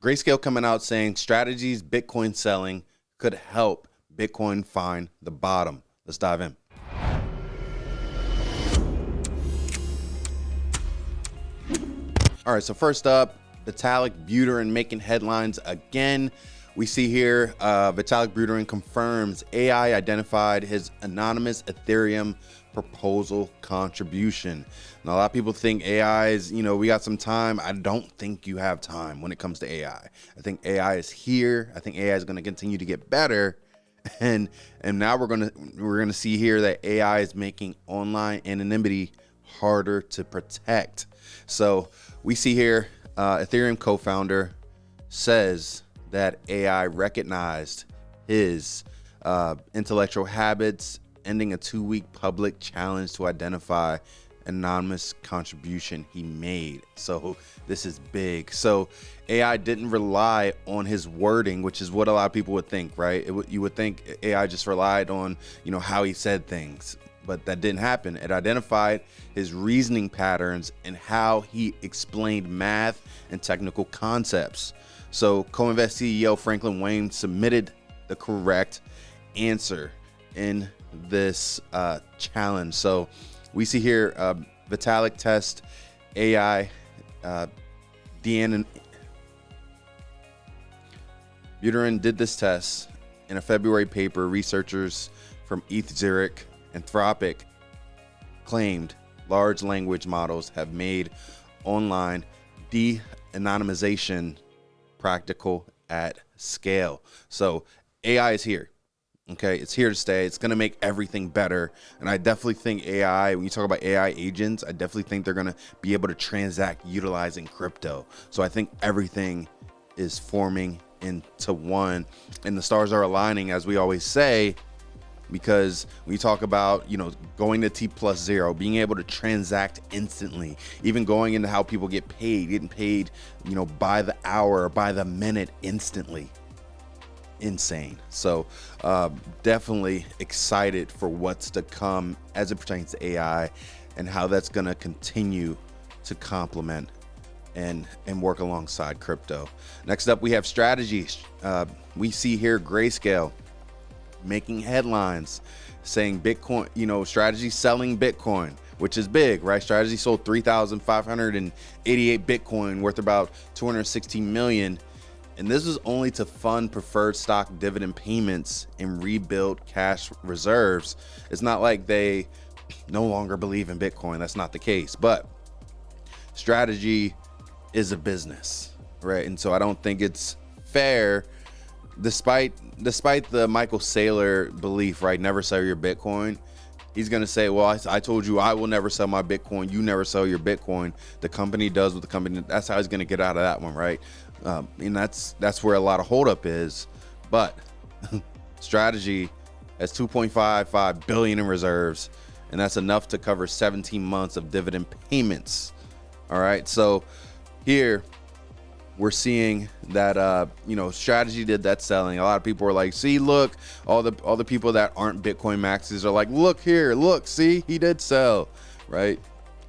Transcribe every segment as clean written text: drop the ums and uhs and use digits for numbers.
Grayscale coming out saying strategies Bitcoin selling could help Bitcoin find the bottom. Let's dive in. All right, so first up, Vitalik Buterin making headlines again. We see here Vitalik Buterin confirms AI identified his anonymous Ethereum proposal contribution. Now, a lot of people think AI is, we got some time. I don't think you have time when it comes to AI. I think AI is here. I think AI is going to continue to get better. And now we're gonna see here that AI is making online anonymity harder to protect. So we see here Ethereum co-founder says that AI recognized his intellectual habits, ending a 2-week public challenge to identify anonymous contribution he made. So this is big. So AI didn't rely on his wording, which is what a lot of people would think, right? You would think AI just relied on, how he said things, but that didn't happen. It identified his reasoning patterns and how he explained math and technical concepts. So Co-Invest CEO Franklin Wayne submitted the correct answer in this challenge. So we see here Vitalik test AI Buterin did this test in a February paper. Researchers from Zurich Anthropic claimed large language models have made online de-anonymization practical at scale. So AI is here. Okay, it's here to stay. It's going to make everything better. And I definitely think AI, when you talk about AI agents, I definitely think they're going to be able to transact utilizing crypto. So I think everything is forming into one, and the stars are aligning, as we always say, because when you talk about, going to T+0, being able to transact instantly, even going into how people get paid, getting paid, by the hour or by the minute instantly. Insane. So definitely excited for what's to come as it pertains to AI and how that's going to continue to complement and work alongside crypto. Next up, we have strategies. We see here Grayscale making headlines saying Bitcoin, strategy selling Bitcoin, which is big, right? Strategy sold 3,588 Bitcoin worth about 216 million. And this is only to fund preferred stock dividend payments and rebuild cash reserves. It's not like they no longer believe in Bitcoin. That's not the case. But strategy is a business, right? And so I don't think it's fair, despite the Michael Saylor belief, right? Never sell your Bitcoin. He's going to say, well, I told you I will never sell my Bitcoin. You never sell your Bitcoin. The company does what the company, that's how he's going to get out of that one, right? And that's where a lot of holdup is. But strategy has 2.55 billion in reserves, and that's enough to cover 17 months of dividend payments. All right. So here we're seeing that, strategy did that selling. A lot of people are like, see, look, all the people that aren't Bitcoin maxes are like, look here, look, see, he did sell, right?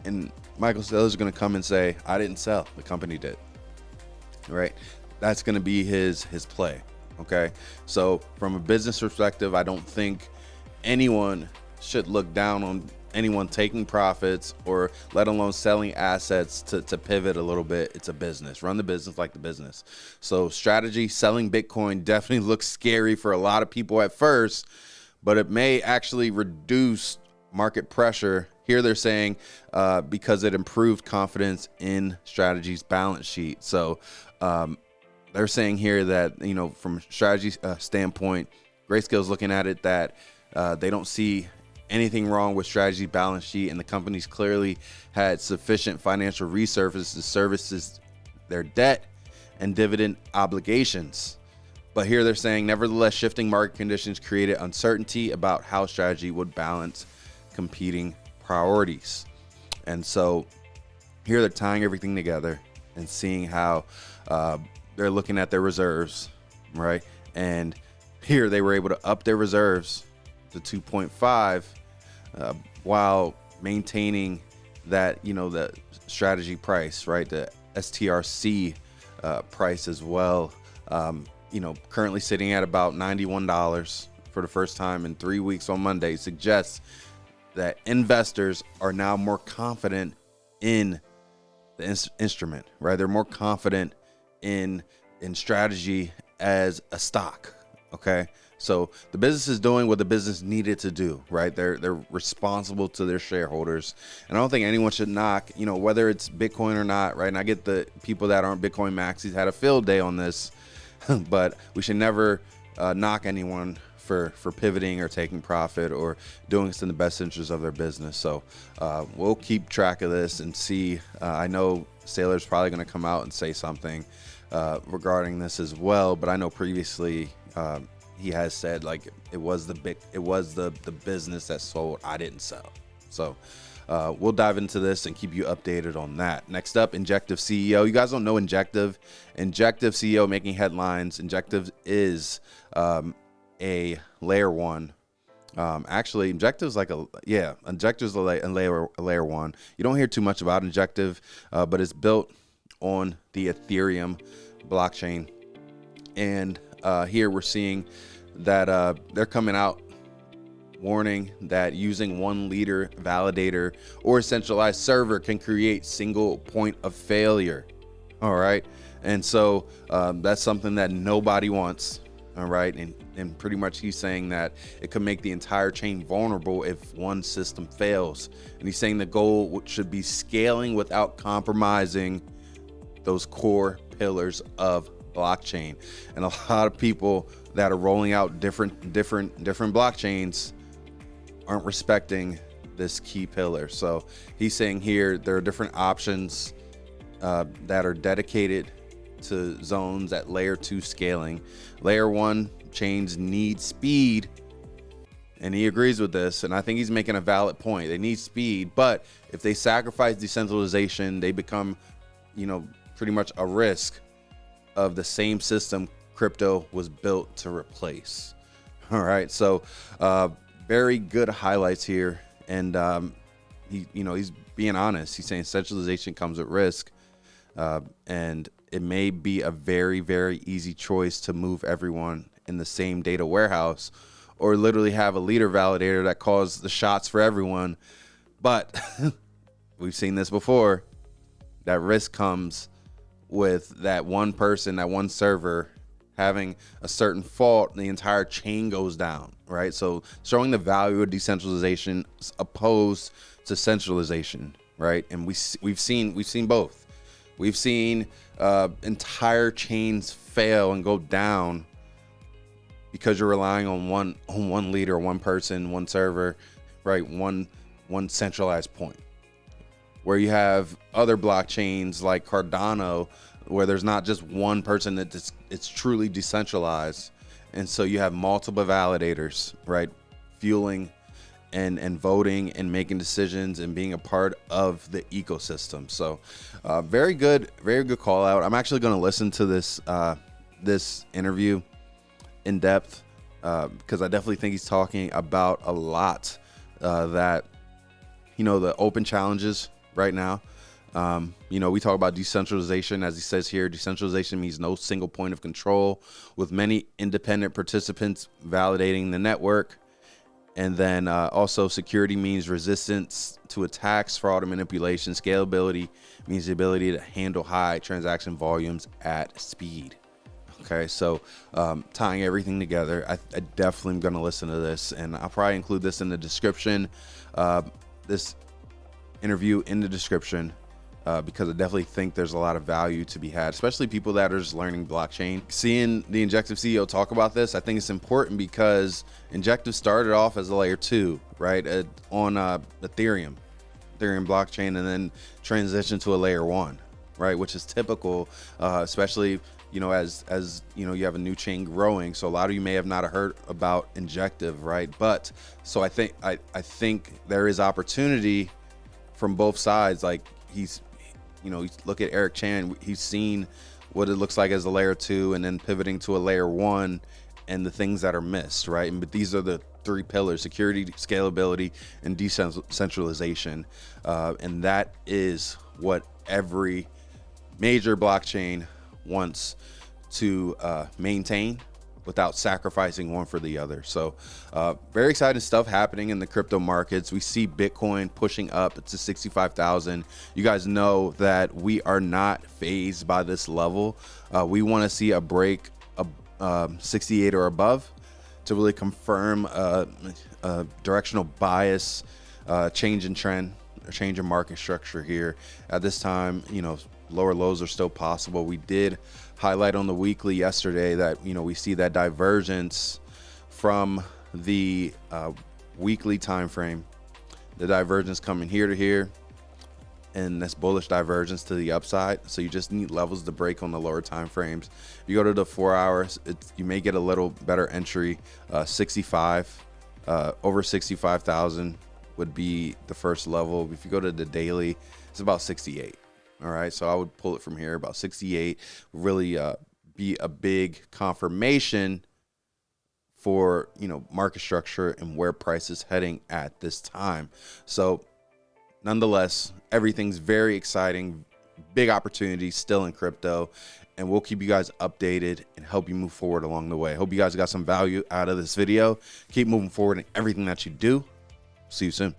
And Michael Saylor is going to come and say, I didn't sell, the company did, right? That's going to be his play. Okay. So from a business perspective, I don't think anyone should look down on anyone taking profits or let alone selling assets to pivot a little bit. It's a business. Run the business like the business. So strategy selling Bitcoin definitely looks scary for a lot of people at first, but it may actually reduce market pressure. Here they're saying because it improved confidence in strategy's balance sheet. So they're saying here that, from a strategy standpoint, Grayscale's looking at it that they don't see anything wrong with strategy balance sheet, and the company's clearly had sufficient financial resources to service their debt and dividend obligations. But here they're saying, nevertheless, shifting market conditions created uncertainty about how strategy would balance competing priorities. And so here they're tying everything together and seeing how they're looking at their reserves, right? And here they were able to up their reserves to 2.5 while maintaining that, the strategy price, right? The STRC price as well. You know, currently sitting at about $91 for the first time in 3 weeks on Monday, suggests that investors are now more confident in the instrument, right? They're more confident in strategy as a stock. Okay, so the business is doing what the business needed to do, right? They're responsible to their shareholders, and I don't think anyone should knock, you know, whether it's Bitcoin or not, right? And I get the people that aren't Bitcoin maxis had a field day on this, but we should never knock anyone for pivoting or taking profit or doing this in the best interest of their business. So we'll keep track of this and see. I know Saylor's probably going to come out and say something regarding this as well, but I know previously he has said like it was the business that sold, I didn't sell. So we'll dive into this and keep you updated on that. Next up, Injective CEO. You guys don't know Injective. Injective CEO making headlines. Injective is a layer one. Actually, Injective's like Injective's a layer one. You don't hear too much about Injective, but it's built on the Ethereum blockchain. And here we're seeing that they're coming out warning that using one leader validator or a centralized server can create single point of failure. All right. And so that's something that nobody wants. All right. And pretty much he's saying that it could make the entire chain vulnerable if one system fails. And he's saying the goal should be scaling without compromising those core pillars of blockchain. And a lot of people that are rolling out different blockchains aren't respecting this key pillar. So he's saying here there are different options that are dedicated to zones at layer 2 scaling. Layer 1 chains need speed, and he agrees with this, and I think he's making a valid point. They need speed, but if they sacrifice decentralization, they become, you know, pretty much a risk of the same system crypto was built to replace. All right, so very good highlights here, and he's being honest. He's saying centralization comes at risk, and it may be a very, very easy choice to move everyone in the same data warehouse, or literally have a leader validator that calls the shots for everyone. But we've seen this before. That risk comes with that one person, that one server having a certain fault, the entire chain goes down, right? So showing the value of decentralization opposed to centralization, right? And we've seen both. We've seen entire chains fail and go down because you're relying on one leader, one person, one server, right? One centralized point. Where you have other blockchains like Cardano, where there's not just one person, that it's truly decentralized, and so you have multiple validators, right, fueling and voting and making decisions and being a part of the ecosystem. So very good call out. I'm actually going to listen to this interview in depth because I definitely think he's talking about a lot that, you know, the open challenges right now. We talk about decentralization. As he says here, decentralization means no single point of control with many independent participants validating the network. And then also security means resistance to attacks, fraud, and manipulation. Scalability means the ability to handle high transaction volumes at speed. Okay, so tying everything together, I definitely am going to listen to this, and I'll probably include this in the description, this interview in the description, because I definitely think there's a lot of value to be had, especially people that are just learning blockchain. Seeing the Injective CEO talk about this, I think it's important because Injective started off as a layer 2, right, on Ethereum blockchain, and then transitioned to a layer 1, right, which is typical, especially, you know, as you know, you have a new chain growing. So a lot of you may have not heard about Injective, right? But so I think there is opportunity from both sides. Like you look at Eric Chan, he's seen what it looks like as a layer 2 and then pivoting to a layer 1 and the things that are missed, right? But these are the 3 pillars: security, scalability, and decentralization. And that is what every major blockchain wants to maintain without sacrificing one for the other. So very exciting stuff happening in the crypto markets. We see Bitcoin pushing up to 65,000. You guys know that we are not phased by this level. We want to see a break of 68 or above to really confirm a directional bias, change in trend, or change in market structure here. At this time, you know, lower lows are still possible. We did highlight on the weekly yesterday that, you know, we see that divergence from the weekly time frame, the divergence coming here to here, and this bullish divergence to the upside. So you just need levels to break on the lower time frames. If you go to the 4 hours, you may get a little better entry. 65 over 65,000 would be the first level. If you go to the daily, it's about 68. All right, so I would pull it from here. About 68 really be a big confirmation for, you know, market structure and where price is heading at this time. So nonetheless, everything's very exciting, big opportunities still in crypto, and we'll keep you guys updated and help you move forward along the way. Hope you guys got some value out of this video. Keep moving forward in everything that you do. See you soon.